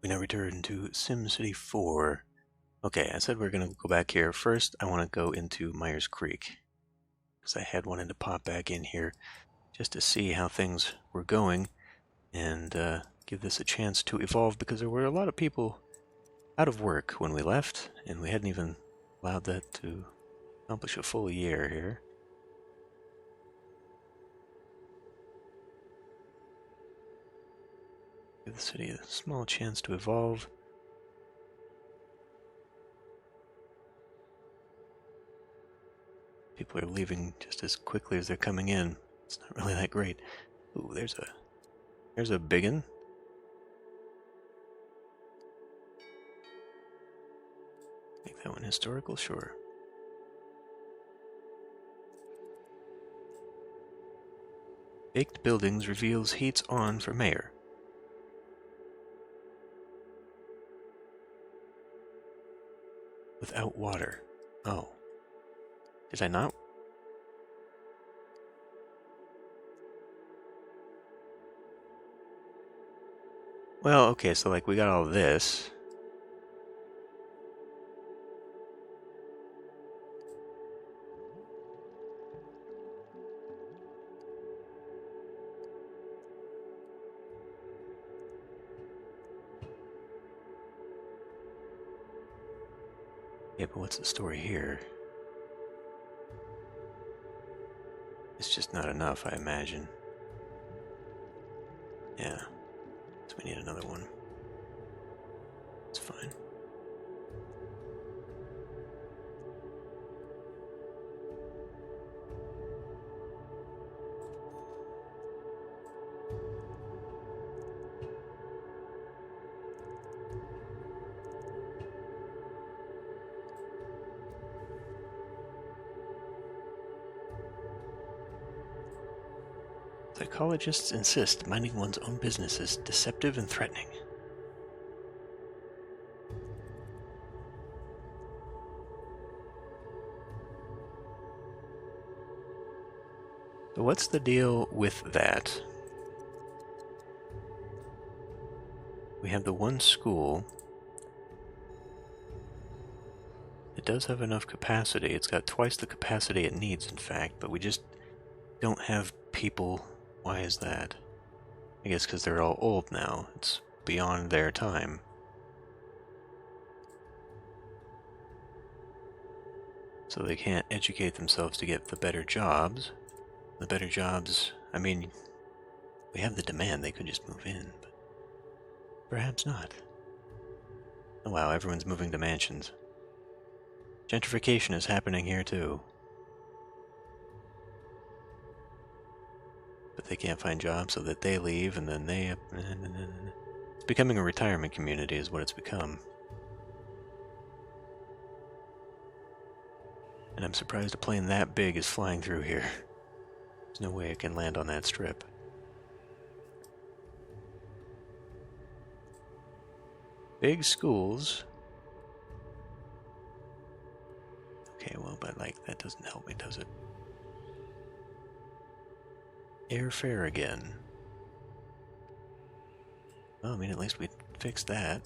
We now return to SimCity 4. Okay, I said we're going to go back here. First, I want to go into Myers Creek, because I had wanted to pop back in here just to see how things were going and give this a chance to evolve, because there were a lot of people out of work when we left, and we hadn't even allowed that to accomplish a full year here. Give the city a small chance to evolve. People are leaving just as quickly as they're coming in. It's not really that great. Ooh, there's a biggin. Make that one historical, sure. Baked buildings reveals heats on for mayor. Without water. Oh. Did I not? Well, okay, so like we got all this. Yeah, but what's the story here? It's just not enough, I imagine. Yeah. So we need another one. It's fine. Psychologists insist minding one's own business is deceptive and threatening. So what's the deal with that? We have the one school. It does have enough capacity. It's got twice the capacity it needs, in fact, but we just don't have people. Why is that? I guess because they're all old now. It's beyond their time. So they can't educate themselves to get the better jobs. The better jobs, I mean, we have the demand, they could just move in, but perhaps not. Oh wow, everyone's moving to mansions. Gentrification is happening here too. But they can't find jobs, so that they leave, and then they... It's becoming a retirement community is what it's become. And I'm surprised a plane that big is flying through here. There's no way it can land on that strip. Big schools. Okay, well, but like, that doesn't help me, does it? Airfare again. Well, I mean, at least we fixed that.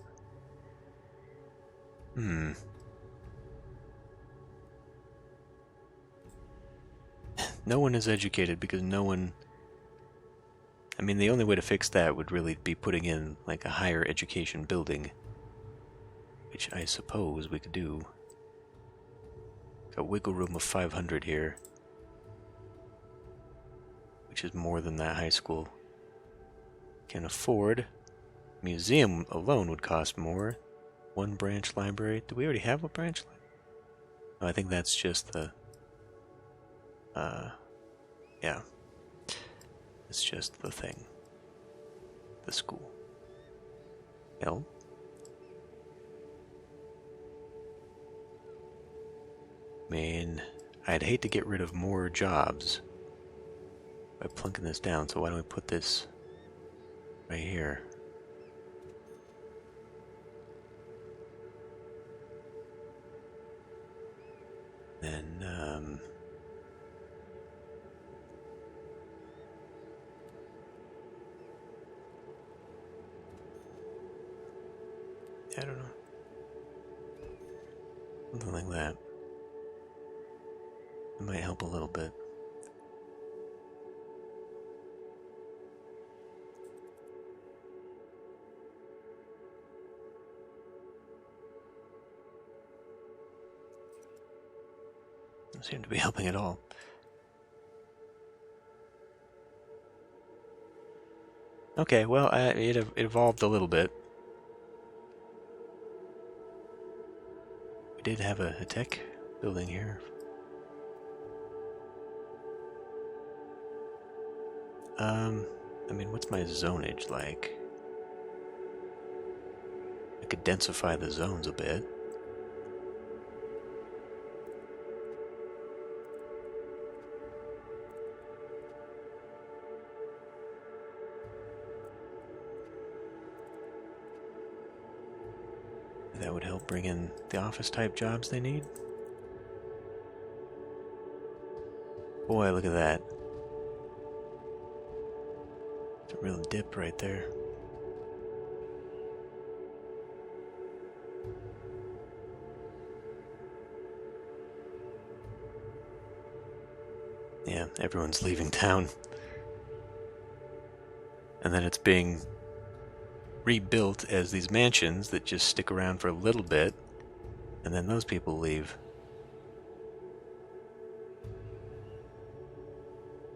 No one is educated because no one... I mean, the only way to fix that would really be putting in, like, a higher education building. Which I suppose we could do. Got wiggle room of 500 here. Which is more than that high school can afford. Museum alone would cost more. One branch library. Do we already have a branch library? Oh, I think that's just the... yeah. It's just the thing. The school. L. I mean, I'd hate to get rid of more jobs by plunking this down, so why don't we put this right here? Then, I don't know. Something like that. It might help a little bit. Doesn't seem to be helping at all. Okay, well, it evolved a little bit. We did have a tech building here. I mean, what's my zonage like? I could densify the zones a bit. That would help bring in the office type jobs they need. Boy, look at that. It's a real dip right there. Yeah, everyone's leaving town. And then it's being rebuilt as these mansions that just stick around for a little bit, and then those people leave.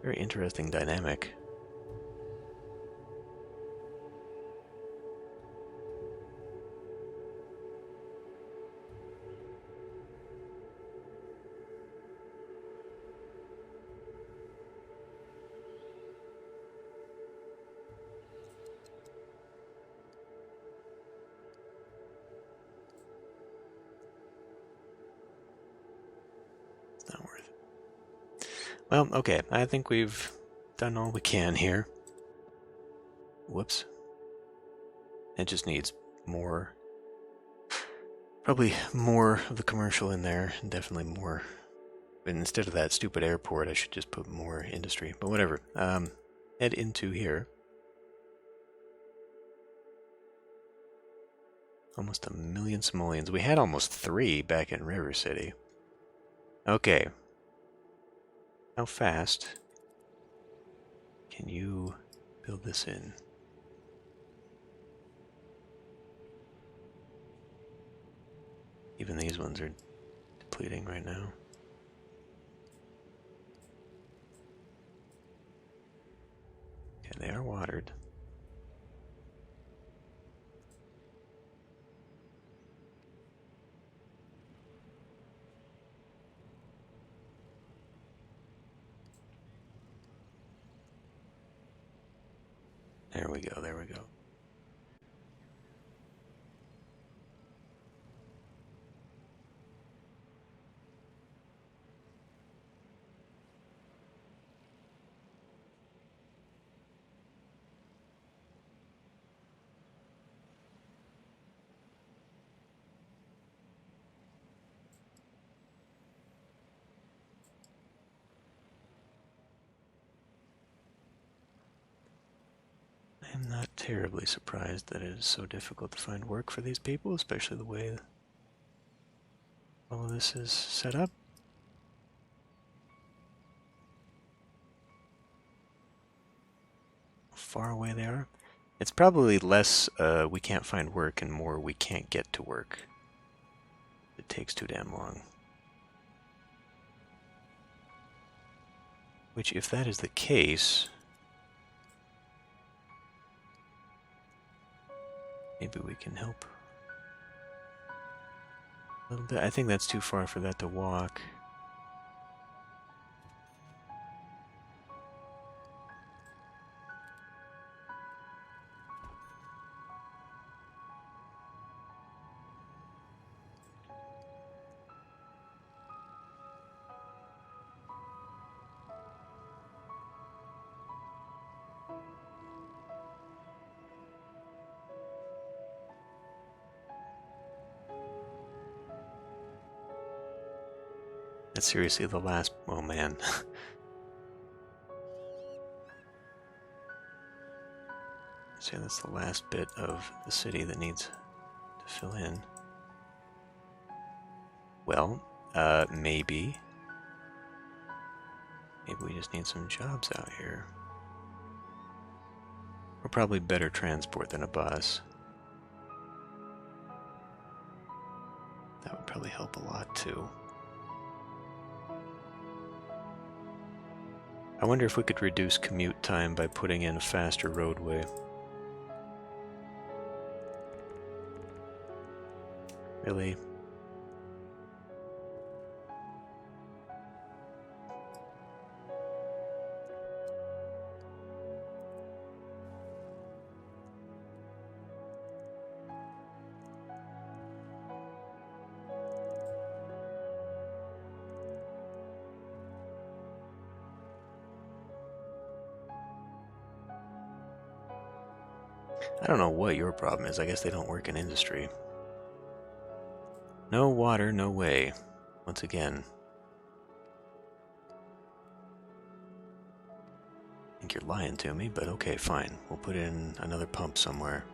Very interesting dynamic. Not worth it. Well, okay, I think we've done all we can here. Whoops. It just needs more. Probably more of the commercial in there, and definitely more. And instead of that stupid airport, I should just put more industry, but whatever. Head into here. Almost 1 million simoleons. We had almost 3 back in River City. Okay. How fast can you build this in? Even these ones are depleting right now. Okay, they are watered. There we go, there we go. I'm not terribly surprised that it is so difficult to find work for these people, especially the way all of this is set up. How far away they are. It's probably less we can't find work and more we can't get to work. It takes too damn long. Which, if that is the case, maybe we can help a little bit. I think that's too far for that to walk. That's seriously the last... Oh, man. See, that's the last bit of the city that needs fill in. Well, maybe. Maybe we just need some jobs out here. Or probably better transport than a bus. That would probably help a lot too. I wonder if we could reduce commute time by putting in a faster roadway. Really? I don't know what your problem is. I guess they don't work in industry. No water, no way. Once again. I think you're lying to me, but okay, fine. We'll put in another pump somewhere.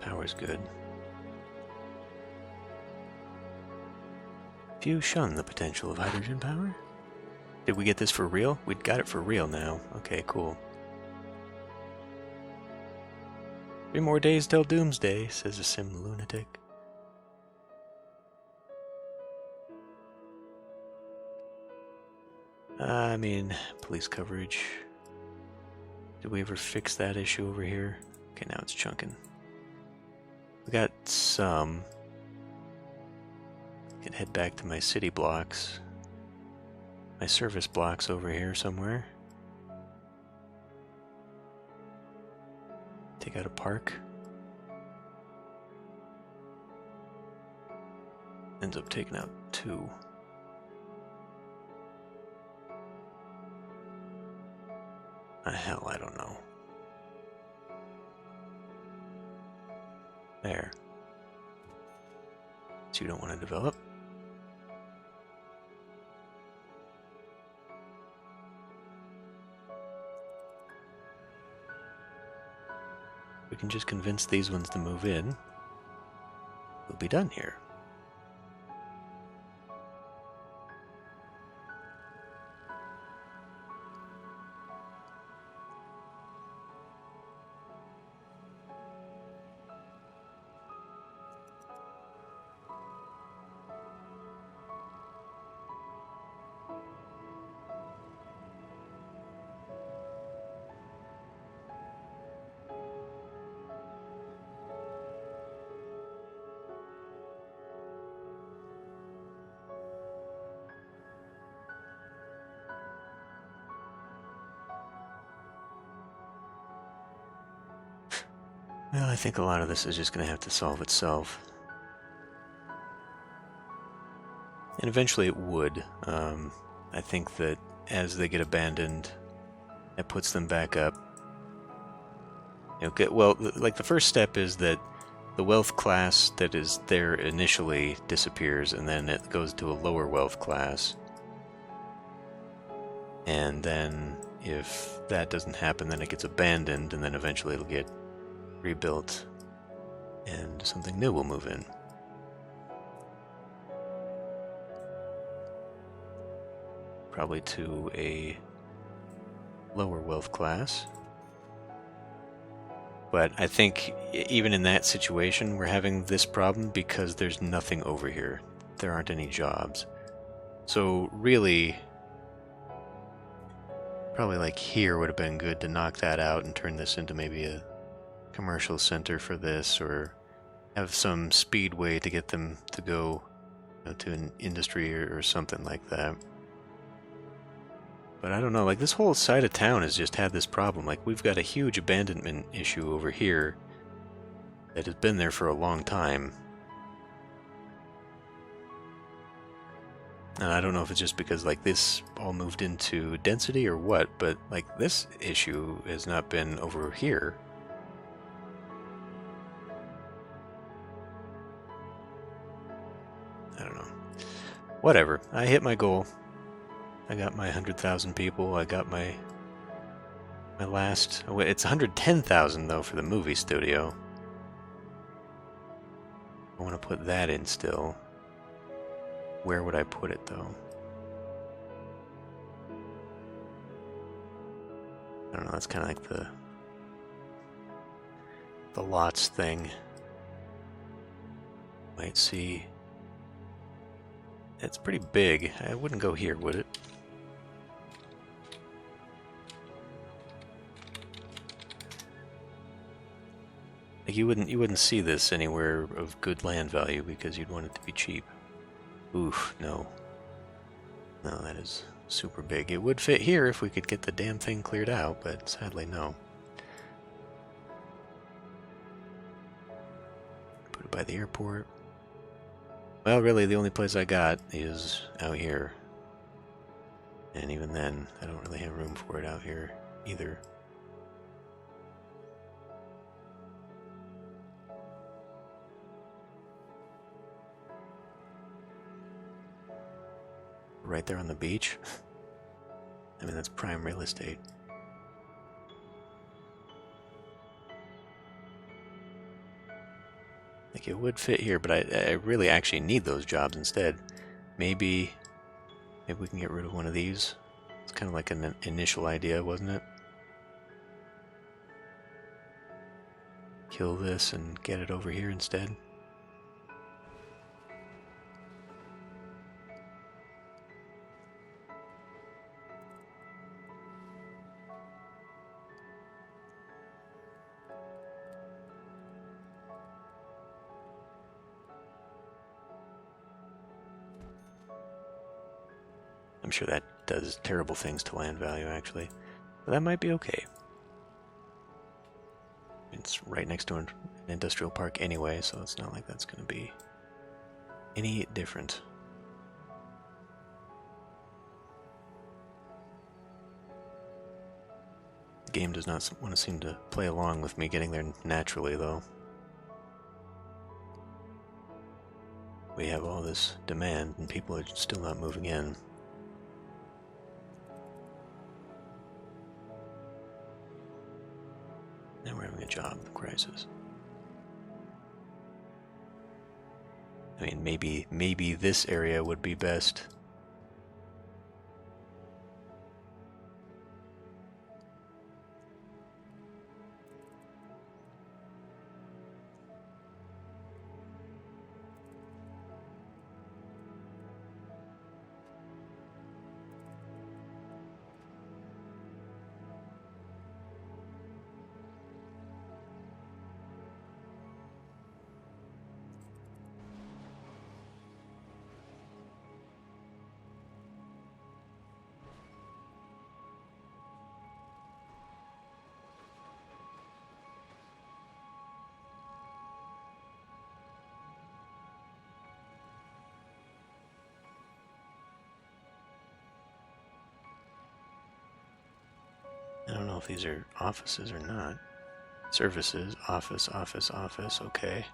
Power's good. Few shun the potential of hydrogen power? Did we get this for real? We'd got it for real now. Okay, cool. 3 more days till doomsday, says a sim lunatic. I mean, police coverage. Did we ever fix that issue over here? Okay, now it's chunking. We got some. I can head back to my city blocks. My service blocks over here somewhere. Take out a park. Ends up taking out 2. Hell, I don't know. There. So you don't want to develop? We can just convince these ones to move in. We'll be done here. Well, I think a lot of this is just going to have to solve itself. And eventually it would. I think that as they get abandoned, it puts them back up. Well, like the first step is that the wealth class that is there initially disappears, and then it goes to a lower wealth class. And then if that doesn't happen, then it gets abandoned, and then eventually it'll get rebuilt, and something new will move in. Probably to a lower wealth class. But I think even in that situation, we're having this problem because there's nothing over here. There aren't any jobs. So really, probably like here would have been good to knock that out and turn this into maybe a commercial center for this, or have some speedway to get them to go to an industry or something like that. But I don't know, like this whole side of town has just had this problem. Like we've got a huge abandonment issue over here that has been there for a long time. And I don't know if it's just because like this all moved into density or what, but like this issue has not been over here. I don't know. Whatever. I hit my goal. I got my 100,000 people. I got my last. Oh, it's 110,000 though for the movie studio. I want to put that in still. Where would I put it though? I don't know. That's kind of like the lots thing. Might see. It's pretty big. I wouldn't go here, would it? Like you wouldn't see this anywhere of good land value because you'd want it to be cheap. Oof, no. No, that is super big. It would fit here if we could get the damn thing cleared out, but sadly no. Put it by the airport. Well, really, the only place I got is out here. And even then, I don't really have room for it out here either. Right there on the beach? I mean, that's prime real estate. Like, it would fit here, but I really actually need those jobs instead. Maybe we can get rid of one of these. It's kind of like an initial idea, wasn't it? Kill this and get it over here instead. I'm sure that does terrible things to land value, actually. But that might be okay. It's right next to an industrial park anyway, so it's not like that's going to be any different. The game does not want to seem to play along with me getting there naturally, though. We have all this demand, and people are still not moving in. Now we're having a job crisis. I mean, maybe this area would be best. I don't know if these are offices or not. Services, office, office, office, okay.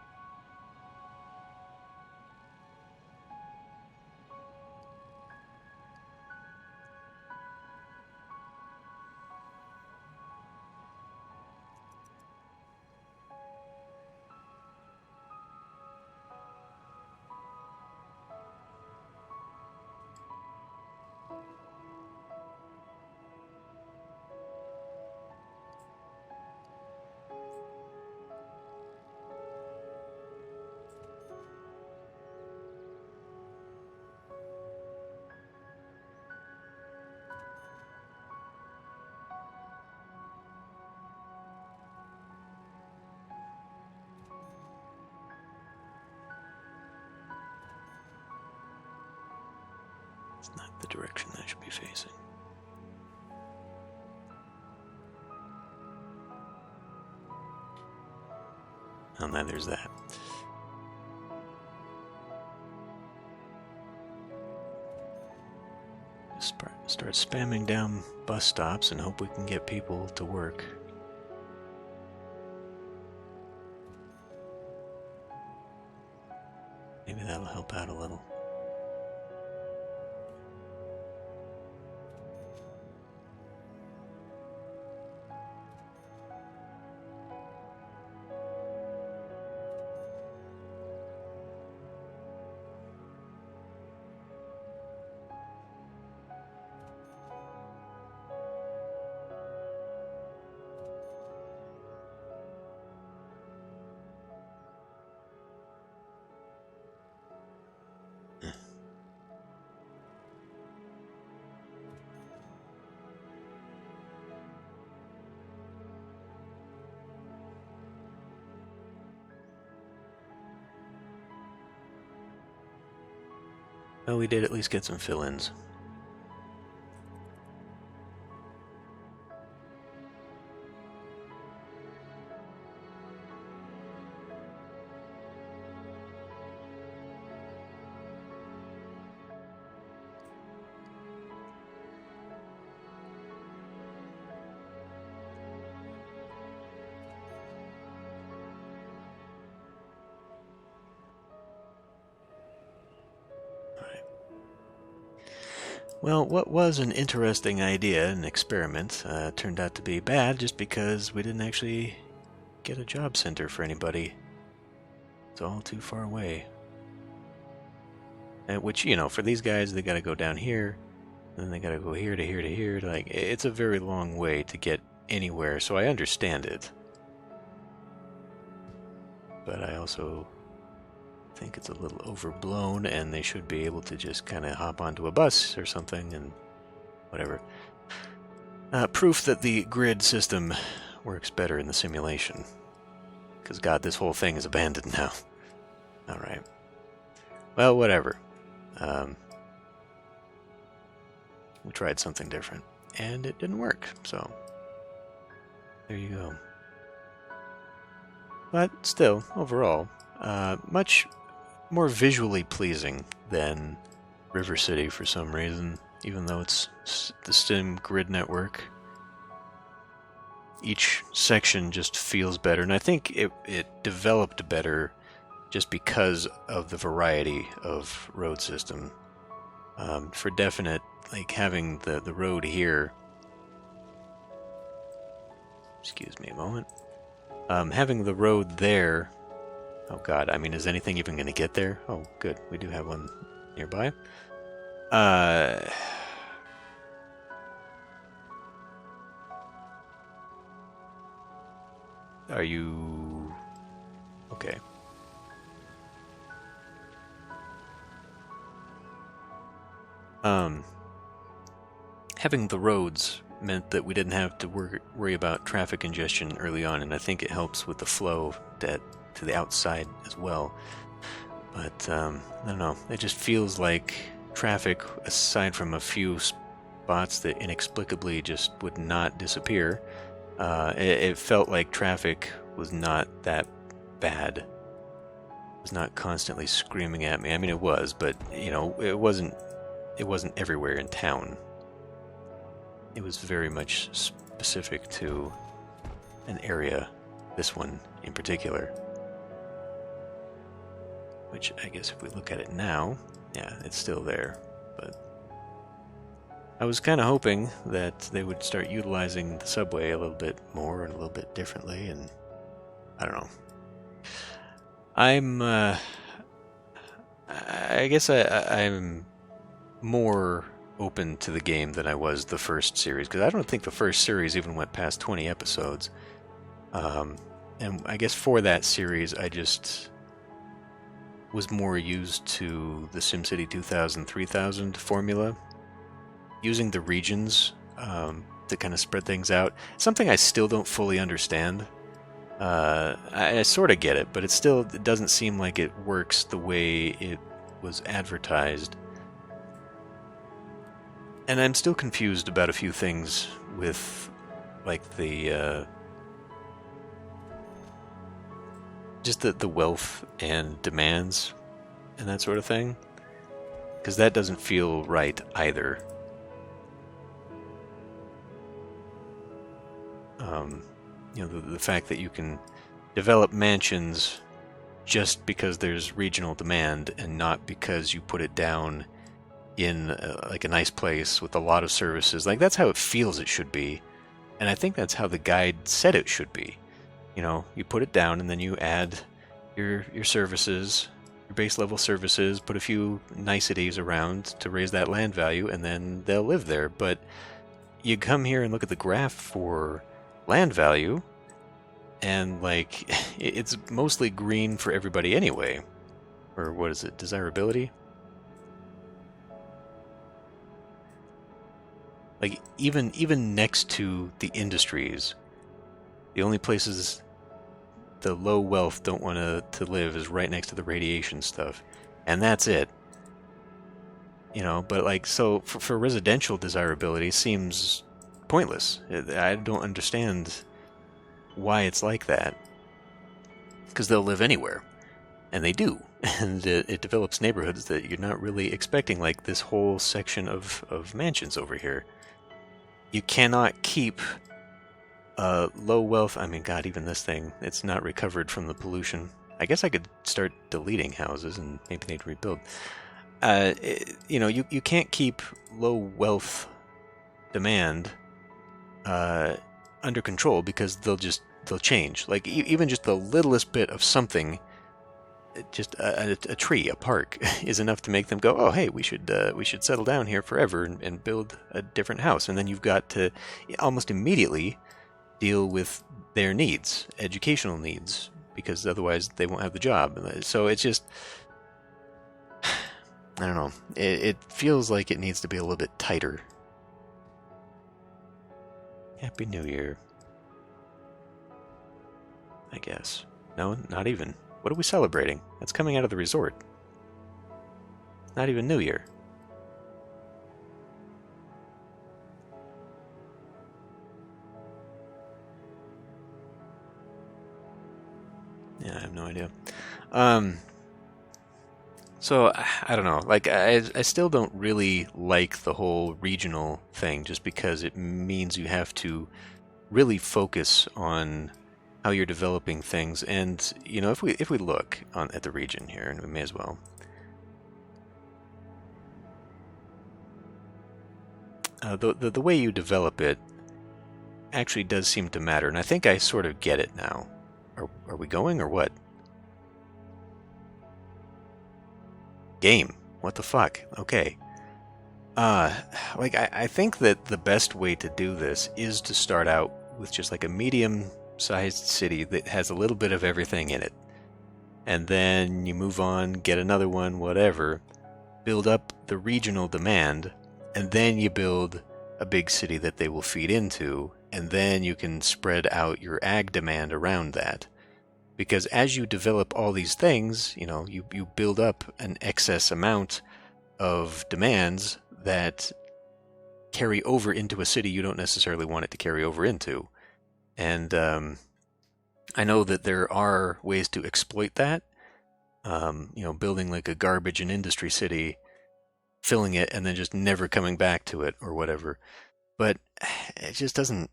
It's not the direction I should be facing. Oh, now there's that. start spamming down bus stops and hope we can get people to work. Maybe that'll help out a little. Well, we did at least get some fill-ins. Well, what was an interesting idea, an experiment, turned out to be bad just because we didn't actually get a job center for anybody. It's all too far away. Which, you know, for these guys, they gotta go down here, and then they gotta go here to here to here. Like, it's a very long way to get anywhere, so I understand it. But I also think it's a little overblown, and they should be able to just kind of hop onto a bus or something and whatever. Proof that the grid system works better in the simulation. Because, God, this whole thing is abandoned now. Alright. Well, whatever. We tried something different, and it didn't work, so there you go. But still, overall, much more visually pleasing than River City for some reason, even though it's the Sim grid network. Each section just feels better, and I think it developed better just because of the variety of road system. For definite, like having the road here, excuse me a moment, having the road there. Oh God, I mean, is anything even going to get there? Oh, good. We do have one nearby. Are you... Okay. Having the roads meant that we didn't have to worry about traffic congestion early on, and I think it helps with the flow to the outside as well. But I don't know, it just feels like traffic, aside from a few spots that inexplicably just would not disappear, it felt like traffic was not that bad. It was not constantly screaming at me. I mean, it was, but you know, it wasn't everywhere in town. It was very much specific to an area, this one in particular. Which, I guess if we look at it now, yeah, it's still there. But I was kind of hoping that they would start utilizing the subway a little bit more and a little bit differently, and I don't know. I guess I'm more open to the game than I was the first series, because I don't think the first series even went past 20 episodes. And I guess for that series, I just was more used to the SimCity 2000, 3000 formula, using the regions to kind of spread things out. Something I still don't fully understand. I sort of get it, but it doesn't seem like it works the way it was advertised. And I'm still confused about a few things with, like, the just the wealth and demands and that sort of thing, because that doesn't feel right either. The fact that you can develop mansions just because there's regional demand and not because you put it down in like a nice place with a lot of services. Like, that's how it feels it should be, and I think that's how the guide said it should be. You put it down and then you add your services, your base level services, put a few niceties around to raise that land value, and then they'll live there. But you come here and look at the graph for land value, and like it's mostly green for everybody anyway. Or what is it? Desirability? Like even next to the industries, the only places the low wealth don't want to live is right next to the radiation stuff, and that's it. But like, so for residential desirability seems pointless. I don't understand why it's like that, because they'll live anywhere, and they do, and it develops neighborhoods that you're not really expecting, like this whole section of mansions over here. You cannot keep low wealth. I mean, God, even this thing, it's not recovered from the pollution. I guess I could start deleting houses and maybe they'd rebuild. You can't keep low wealth demand under control, because they'll change. Like, even just the littlest bit of something, just a tree, a park, is enough to make them go, oh, hey, we should settle down here forever and build a different house. And then you've got to almost immediately deal with their needs, educational needs, because otherwise they won't have the job. So it's just, I don't know. It feels like it needs to be a little bit tighter. Happy New Year. I guess. No, not even. What are we celebrating? That's coming out of the resort. Not even New Year. Yeah, I have no idea. So, I don't know. Like, I still don't really like the whole regional thing, just because it means you have to really focus on how you're developing things. And, if we look at the region here, and we may as well. The way you develop it actually does seem to matter, and I think I sort of get it now. Are we going, or what? Game. What the fuck? Okay. I think that the best way to do this is to start out with just like a medium-sized city that has a little bit of everything in it. And then you move on, get another one, whatever, build up the regional demand, and then you build a big city that they will feed into, and then you can spread out your ag demand around that. Because as you develop all these things, you build up an excess amount of demands that carry over into a city you don't necessarily want it to carry over into. And I know that there are ways to exploit that. Building like a garbage and industry city, filling it, and then just never coming back to it or whatever. But it just doesn't.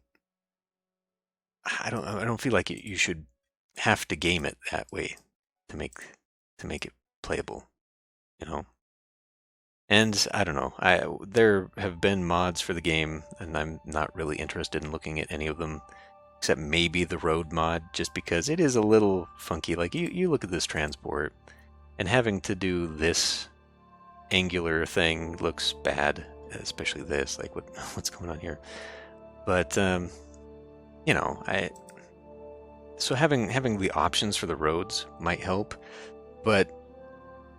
I don't feel like you should have to game it that way to make it playable, And I don't know. There have been mods for the game, and I'm not really interested in looking at any of them, except maybe the road mod, just because it is a little funky. Like, you look at this transport, and having to do this angular thing looks bad, especially this. Like, what's going on here? But So having the options for the roads might help, but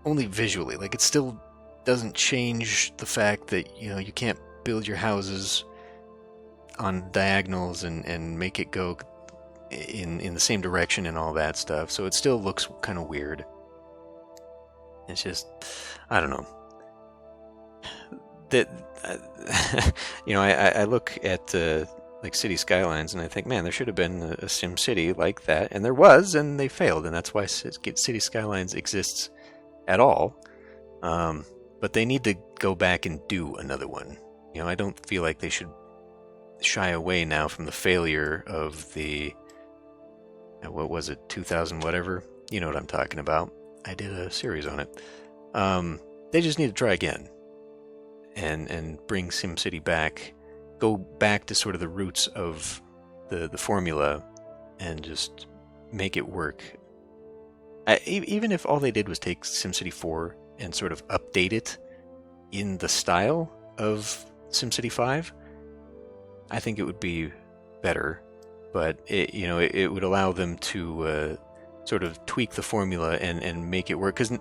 only visually. Like, it still doesn't change the fact that, you can't build your houses on diagonals and make it go in the same direction and all that stuff. So it still looks kind of weird. It's just, I don't know. That I look at like city skylines, and I think, man, there should have been a SimCity like that, and there was, and they failed, and that's why City Skylines exists at all. But they need to go back and do another one. I don't feel like they should shy away now from the failure of the, what was it, 2000 whatever? You know what I'm talking about. I did a series on it. They just need to try again and bring SimCity back, go back to sort of the roots of the formula and just make it work. Even if all they did was take SimCity 4 and sort of update it in the style of SimCity 5, I think it would be better. But it would allow them to sort of tweak the formula and make it work. Because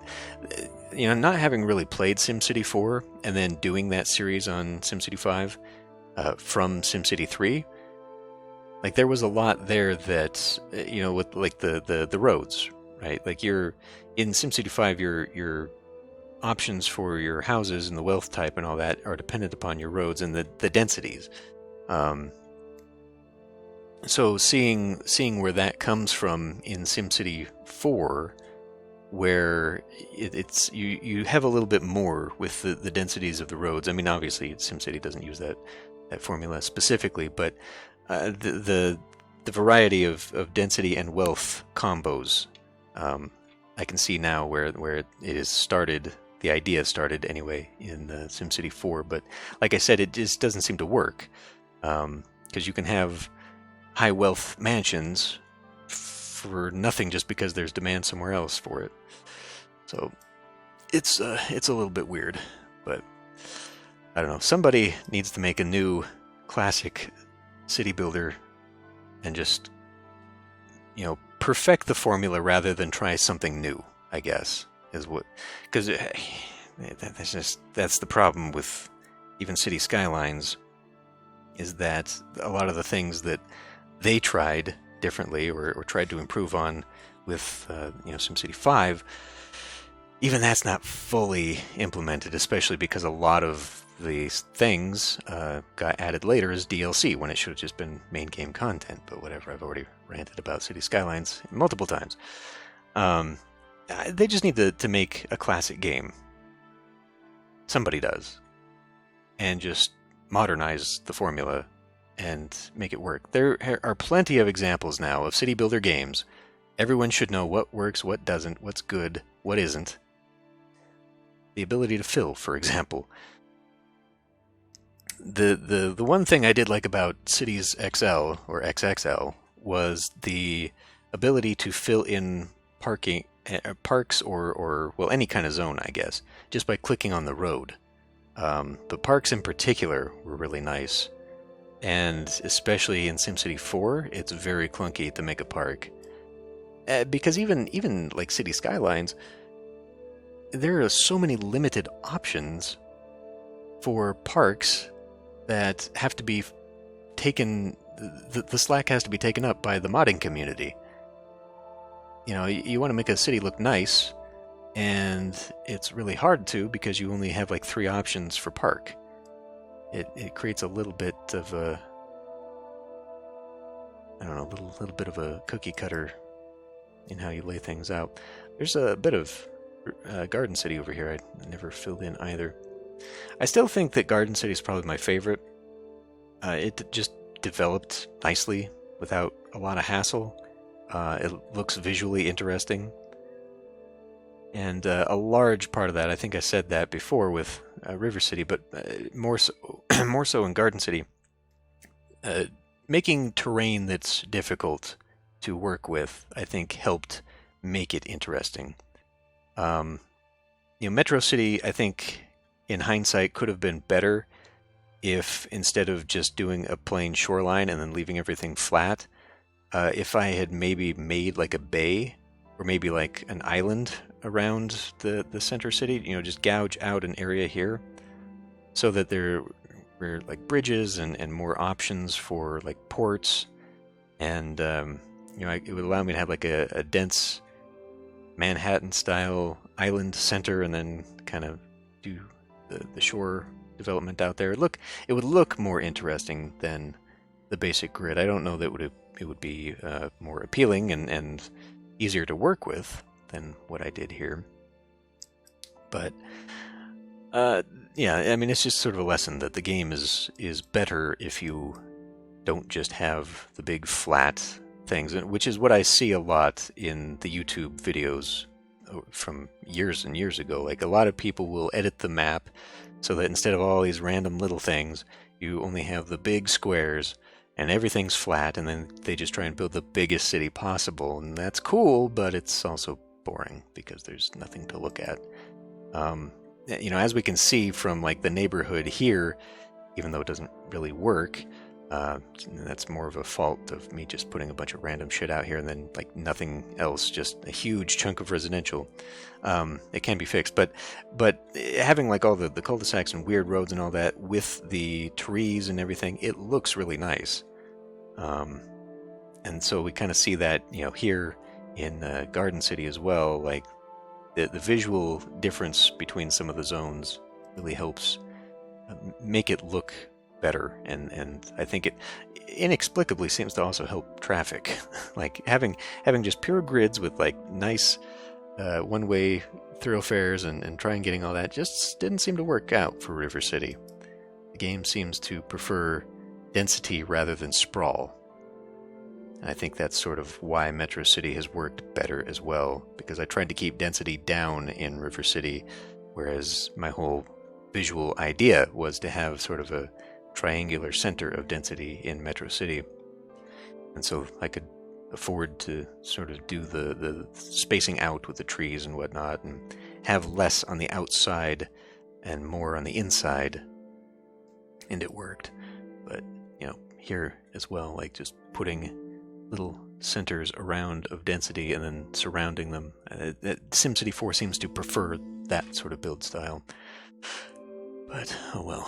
not having really played SimCity 4 and then doing that series on SimCity 5 from SimCity 3, like there was a lot there that with like the roads, right? Like you're in SimCity 5, your options for your houses and the wealth type and all that are dependent upon your roads and the densities. So seeing where that comes from in SimCity 4, where it's you have a little bit more with the densities of the roads. I mean, obviously SimCity doesn't use that formula specifically, but the variety of density and wealth combos, I can see now where it is started. The idea started anyway in SimCity 4, but like I said, it just doesn't seem to work, because you can have high wealth mansions for nothing just because there's demand somewhere else for it. So it's a little bit weird, but I don't know. Somebody needs to make a new classic city builder and just perfect the formula rather than try something new, I guess, is what, because that's the problem with even City Skylines, is that a lot of the things that they tried differently or tried to improve on with SimCity 5, even that's not fully implemented, especially because a lot of these things got added later as DLC when it should have just been main game content. But whatever, I've already ranted about City Skylines multiple times. They just need to make a classic game. Somebody does. And just modernize the formula and make it work. There are plenty of examples now of city builder games. Everyone should know what works, what doesn't, what's good, what isn't. The ability to fill, for example. The one thing I did like about Cities XL or XXL was the ability to fill in parks or well, any kind of zone, I guess, just by clicking on the road. But parks in particular were really nice. And especially in SimCity 4, it's very clunky to make a park. Because even like City Skylines, there are so many limited options for parks that have to be taken, the slack has to be taken up by the modding community. You want to make a city look nice, and it's really hard to because you only have like 3 options for park. It creates a little bit of a, I don't know, a little bit of a cookie cutter in how you lay things out. There's a bit of Garden City over here I never filled in either. I still think that Garden City is probably my favorite. It just developed nicely without a lot of hassle. It looks visually interesting. And a large part of that, I think I said that before with River City, but more so in Garden City, making terrain that's difficult to work with, I think, helped make it interesting. Metro City, I think, in hindsight, could have been better if instead of just doing a plain shoreline and then leaving everything flat, if I had maybe made like a bay or maybe like an island around the center city, just gouge out an area here so that there were like bridges and more options for like ports, and it would allow me to have like a dense Manhattan style island center and then kind of do the shore development out there. It would look more interesting than the basic grid. I don't know that it would be more appealing and easier to work with than what I did here. But yeah, I mean, it's just sort of a lesson that the game is better if you don't just have the big flat things, which is what I see a lot in the YouTube videos from years and years ago. Like, a lot of people will edit the map so that instead of all these random little things, you only have the big squares and everything's flat, and then they just try and build the biggest city possible. And that's cool, but it's also boring because there's nothing to look at. As we can see from like the neighborhood here, even though it doesn't really work, that's more of a fault of me just putting a bunch of random shit out here and then like nothing else, just a huge chunk of residential. It can be fixed, but having like all the cul-de-sacs and weird roads and all that with the trees and everything, it looks really nice. And so we kind of see that, here in Garden City as well. Like the visual difference between some of the zones really helps make it look better, and I think it inexplicably seems to also help traffic. Like having just pure grids with like nice one-way thoroughfares and trying getting all that just didn't seem to work out for River City. The game seems to prefer density rather than sprawl. And I think that's sort of why Metro City has worked better as well, because I tried to keep density down in River City, whereas my whole visual idea was to have sort of a triangular center of density in Metro City. And so I could afford to sort of do the spacing out with the trees and whatnot, and have less on the outside and more on the inside. And it worked. But, here as well, like just putting little centers around of density and then surrounding them. SimCity 4 seems to prefer that sort of build style. But, oh well.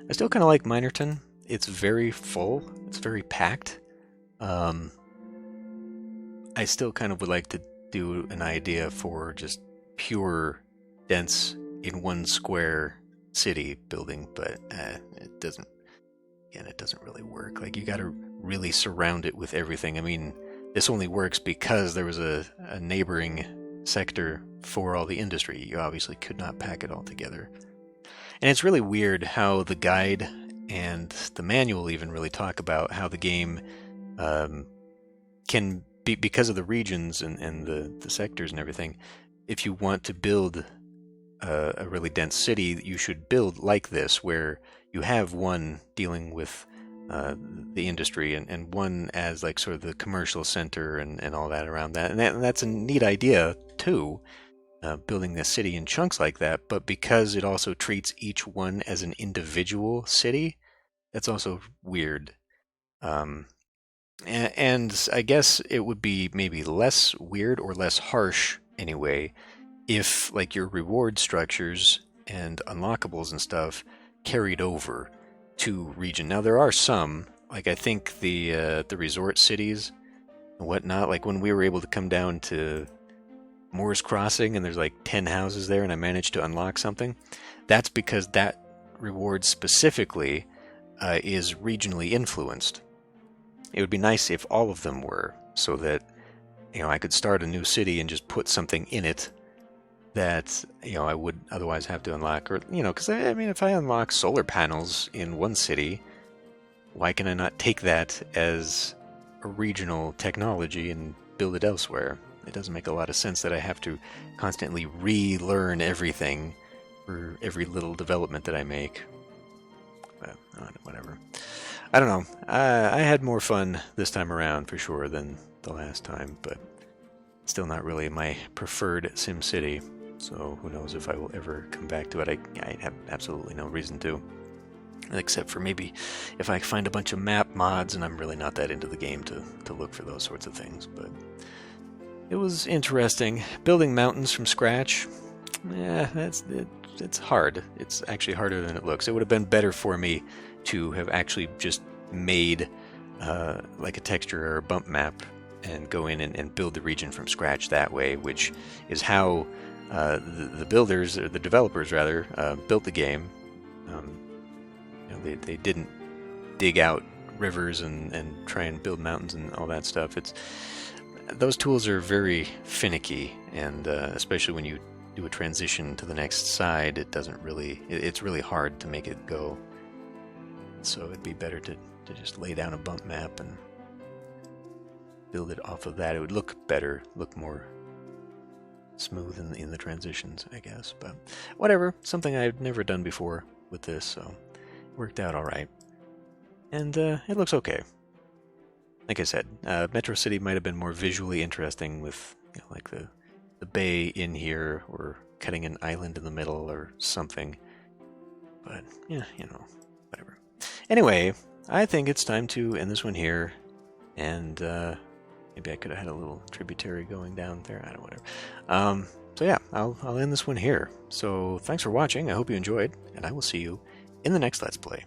I still kind of like Minorton. It's very full. It's very packed. I still kind of would like to do an idea for just pure, dense, in one square city building, but it doesn't. Again, it doesn't really work. Like, you got to really surround it with everything. I mean, this only works because there was a neighboring sector for all the industry. You obviously could not pack it all together. And it's really weird how the guide and the manual even really talk about how the game can be, because of the regions and the sectors and everything, if you want to build a really dense city, you should build like this, where you have one dealing with the industry and one as like sort of the commercial center and all that around that. And that's a neat idea too, building the city in chunks like that. But because it also treats each one as an individual city, that's also weird. And I guess it would be maybe less weird or less harsh anyway if like your reward structures and unlockables and stuff carried over to region. Now there are some, like I think the resort cities and whatnot, like when we were able to come down to Moore's Crossing and there's like 10 houses there and I managed to unlock something, that's because that reward specifically is regionally influenced. It would be nice if all of them were, so that I could start a new city and just put something in it that I would otherwise have to unlock, or because I mean, if I unlock solar panels in one city, why can I not take that as a regional technology and build it elsewhere? It doesn't make a lot of sense that I have to constantly relearn everything for every little development that I make. But whatever. I don't know. I had more fun this time around for sure than the last time, but still not really my preferred SimCity. So who knows if I will ever come back to it. I have absolutely no reason to. Except for maybe if I find a bunch of map mods and I'm really not that into the game to look for those sorts of things. But it was interesting. Building mountains from scratch, it's hard. It's actually harder than it looks. It would have been better for me to have actually just made like a texture or a bump map and go in and build the region from scratch that way, which is how the builders, or the developers rather, built the game. They didn't dig out rivers and try and build mountains and all that stuff. Those tools are very finicky, and especially when you do a transition to the next side, it's really hard to make it go. So it'd be better to just lay down a bump map and build it off of that. It would look better, look more smooth in the transitions, I guess. But whatever, something I've never done before with this, so it worked out all right. And it looks okay. Like I said, Metro City might have been more visually interesting with, you know, like the bay in here, or cutting an island in the middle or something. But yeah, you know, whatever. Anyway, I think it's time to end this one here, and maybe I could have had a little tributary going down there. I don't know, whatever. So yeah, I'll end this one here. So thanks for watching. I hope you enjoyed, and I will see you in the next Let's Play.